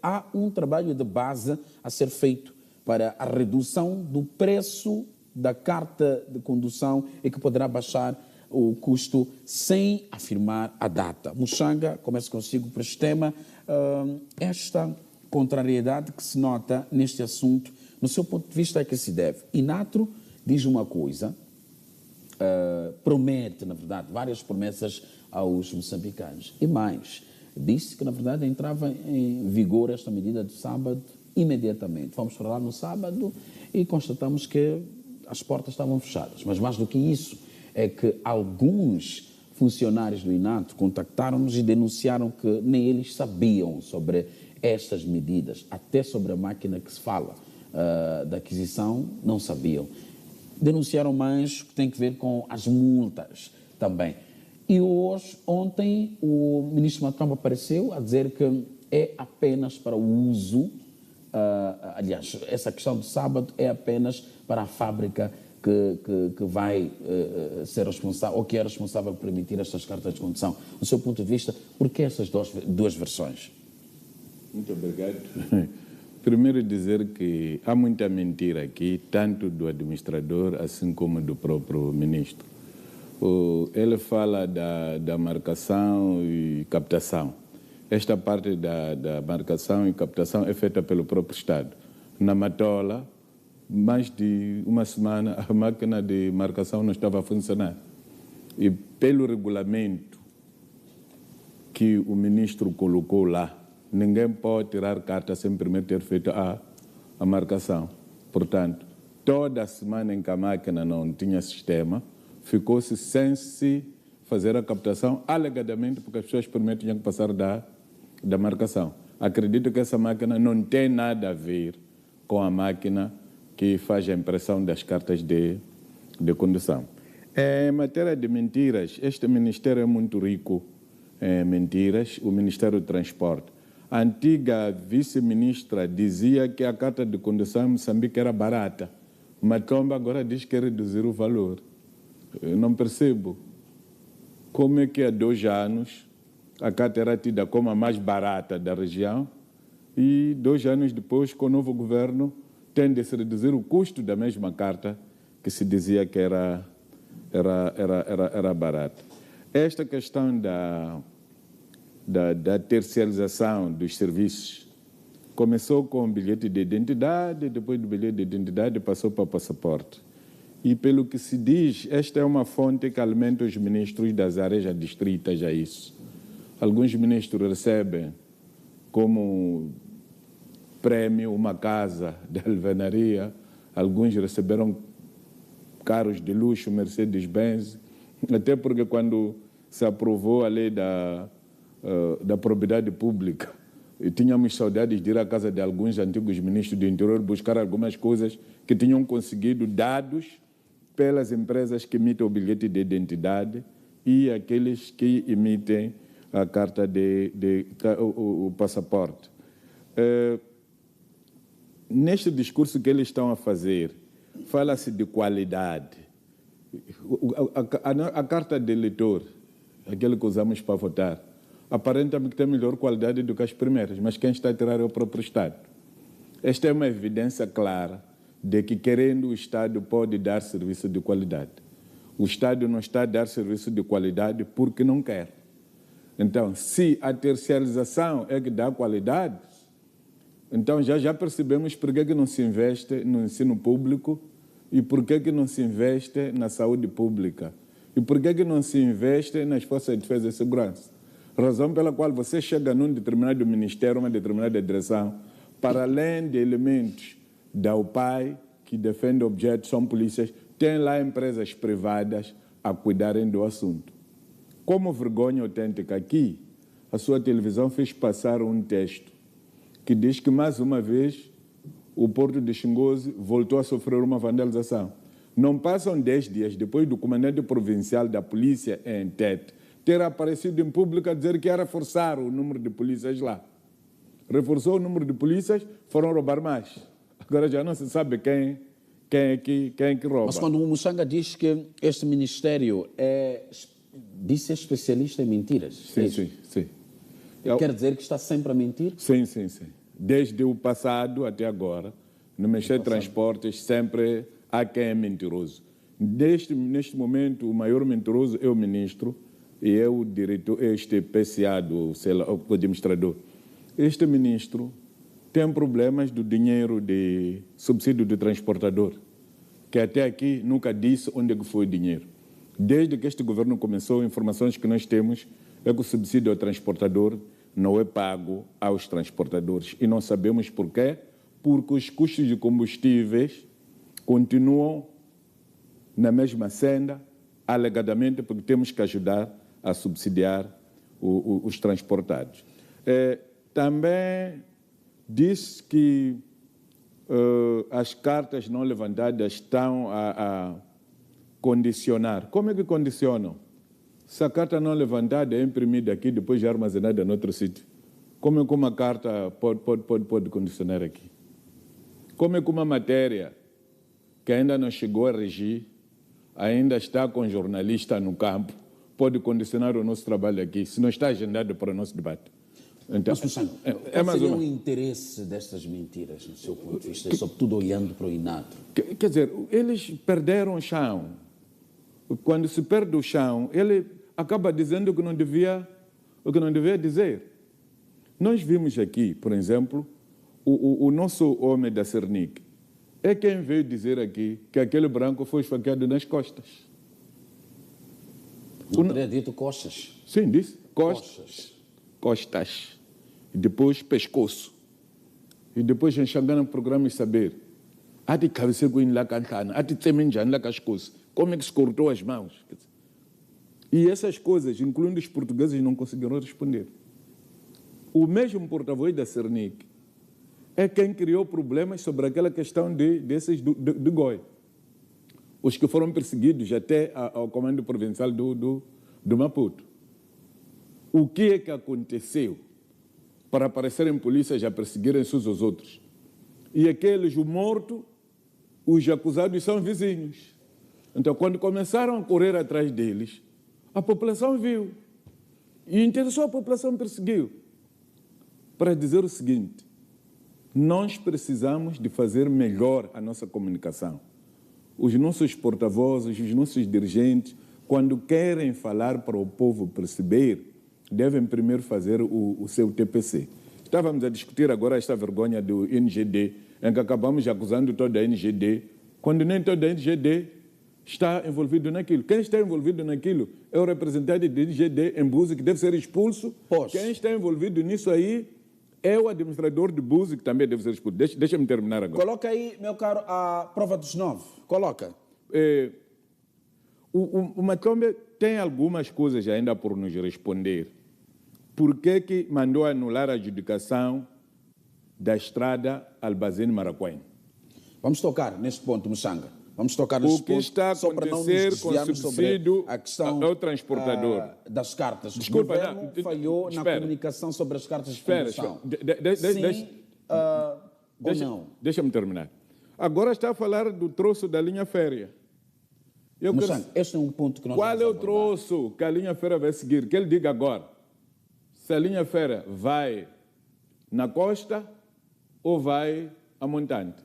há um trabalho de base a ser feito para a redução do preço da carta de condução e que poderá baixar o custo sem afirmar a data. Muxanga, começo consigo para este tema. Esta contrariedade que se nota neste assunto, no seu ponto de vista, é que se deve? Inatro diz uma coisa, promete, na verdade, várias promessas aos moçambicanos. E mais, disse que, na verdade, entrava em vigor esta medida de sábado imediatamente. Fomos para lá no sábado e constatamos que as portas estavam fechadas. Mas mais do que isso, é que alguns funcionários do Inatro contactaram-nos e denunciaram que nem eles sabiam sobre estas medidas, até sobre a máquina que se fala da aquisição, não sabiam. Denunciaram mais o que tem a ver com as multas também. E ontem, o ministro Matombo apareceu a dizer que é apenas para o uso, aliás, essa questão do sábado é apenas para a fábrica que vai ser responsável, ou que é responsável por emitir estas cartas de condução. Do seu ponto de vista, por que essas duas versões? Muito obrigado. Primeiro dizer que há muita mentira aqui, tanto do administrador assim como do próprio ministro. Ele fala da marcação e captação. Esta parte da marcação e captação é feita pelo próprio Estado. Na Matola, mais de uma semana, a máquina de marcação não estava a funcionar. E pelo regulamento que o ministro colocou lá, ninguém pode tirar carta sem primeiro ter feito a marcação. Portanto, toda a semana em que a máquina não tinha sistema, ficou-se sem se fazer a captação, alegadamente porque as pessoas primeiro tinham que passar da marcação. Acredito que essa máquina não tem nada a ver com a máquina que faz a impressão das cartas de condução. Em matéria de mentiras, este ministério é muito rico em mentiras, o Ministério do Transporte. A antiga vice-ministra dizia que a carta de condução em Moçambique era barata. Matombo agora diz que quer reduzir o valor. Eu não percebo como é que há 2 anos a carta era tida como a mais barata da região e 2 anos depois, com o novo governo, tem de se reduzir o custo da mesma carta que se dizia que era barata. Esta questão da terceirização dos serviços começou com o bilhete de identidade, depois do bilhete de identidade passou para o passaporte. E pelo que se diz, esta é uma fonte que alimenta os ministros das áreas adstritas a isso. Alguns ministros recebem como prêmio uma casa de alvenaria, alguns receberam carros de luxo, Mercedes-Benz, até porque quando se aprovou a lei da propriedade pública, e tínhamos saudades de ir à casa de alguns antigos ministros do interior buscar algumas coisas que tinham conseguido dados pelas empresas que emitem o bilhete de identidade e aqueles que emitem a carta o passaporte. Neste discurso que eles estão a fazer, fala-se de qualidade. A carta de eleitor, aquele que usamos para votar, aparentemente tem melhor qualidade do que as primeiras, mas quem está a tirar é o próprio Estado. Esta é uma evidência clara de que, querendo, o Estado pode dar serviço de qualidade. O Estado não está a dar serviço de qualidade porque não quer. Então, se a terceirização é que dá qualidade, então já percebemos por que não se investe no ensino público e por que não se investe na saúde pública e por que não se investe nas forças de defesa e segurança. Razão pela qual você chega num determinado ministério, uma determinada direção, para além de elementos da UPAI, que defende objetos, são polícias, tem lá empresas privadas a cuidarem do assunto. Como vergonha autêntica aqui, a sua televisão fez passar um texto que diz que, mais uma vez, o Porto de Xingoze voltou a sofrer uma vandalização. Não passam 10 dias depois do comandante provincial da polícia em Tete ter aparecido em público a dizer que ia reforçar o número de polícias lá. Reforçou o número de polícias, foram roubar mais. Agora já não se sabe quem é que rouba. Mas quando o Muxanga diz que este ministério diz ser especialista em mentiras... Sim. Quer dizer que está sempre a mentir? Sim. desde o passado até agora, no Ministério de Transportes, sempre há quem é mentiroso. Neste momento, o maior mentiroso é o ministro e é o diretor, este PCA, o administrador. Este ministro tem problemas do dinheiro de subsídio do transportador, que até aqui nunca disse onde é que foi o dinheiro. Desde que este governo começou, informações que nós temos é que o subsídio ao transportador não é pago aos transportadores. E não sabemos porquê, porque os custos de combustíveis continuam na mesma senda, alegadamente porque temos que ajudar a subsidiar os transportados. Também diz que as cartas não levantadas estão a condicionar. Como é que condicionam? Se a carta não levantada é imprimida aqui, depois é armazenada em outro sítio, como é que uma carta pode condicionar aqui? Como é que uma matéria que ainda não chegou a regir, ainda está com jornalista no campo, pode condicionar o nosso trabalho aqui, se não está agendado para o nosso debate? Então, mas, qual seria o interesse destas mentiras, do seu ponto de vista, sobretudo olhando para o INATRO? Quer dizer, eles perderam o chão. Quando se perde o chão, ele acaba dizendo o que não devia dizer. Nós vimos aqui, por exemplo, o nosso homem da Cernic é quem veio dizer aqui que aquele branco foi esfaqueado nas costas. Não teria dito costas? Sim, disse. Costas. E depois pescoço. E depois enxergando o programa e saber. Há de cabecear com ele lá cantando, há de temenjar lá com as coisas. Como é que se cortou as mãos? E essas coisas, incluindo os portugueses, não conseguiram responder. O mesmo porta-voz da Cernic é quem criou problemas sobre aquela questão desses de Goi. Os que foram perseguidos até ao comando provincial do Maputo. O que é que aconteceu para aparecerem polícias a perseguirem-se uns aos outros? E aqueles, o morto, os acusados são vizinhos. Então, quando começaram a correr atrás deles, a população viu. E interessou, a população perseguiu. Para dizer o seguinte, nós precisamos de fazer melhor a nossa comunicação. Os nossos porta-vozes, os nossos dirigentes, quando querem falar para o povo perceber, devem primeiro fazer o seu TPC. Estávamos a discutir agora esta vergonha do NGD, em que acabamos acusando toda a NGD, quando nem toda a NGD está envolvido naquilo. Quem está envolvido naquilo é o representante da NGD em Búzios, que deve ser expulso. Quem está envolvido nisso aí é o administrador de Búzios, que também deve ser expulso. Deixa-me terminar agora. Coloca aí, meu caro, a prova dos 9. Coloca. O Matombe tem algumas coisas ainda por nos responder. Por que mandou anular a adjudicação da estrada Albazine-Maracuém? Vamos tocar neste ponto, Muxanga. Vamos tocar neste ponto. O que está a acontecer com o subsídio a questão ao transportador? Das cartas. Desculpa, o governo falhou na comunicação sobre as cartas de condução. Sim ou não? Deixa-me terminar. Agora está a falar do troço da linha férrea. Muxanga, este é um ponto que nós Qual é o troço que a linha férrea vai seguir? Que ele diga agora. Se a linha férrea vai na costa ou vai a montante?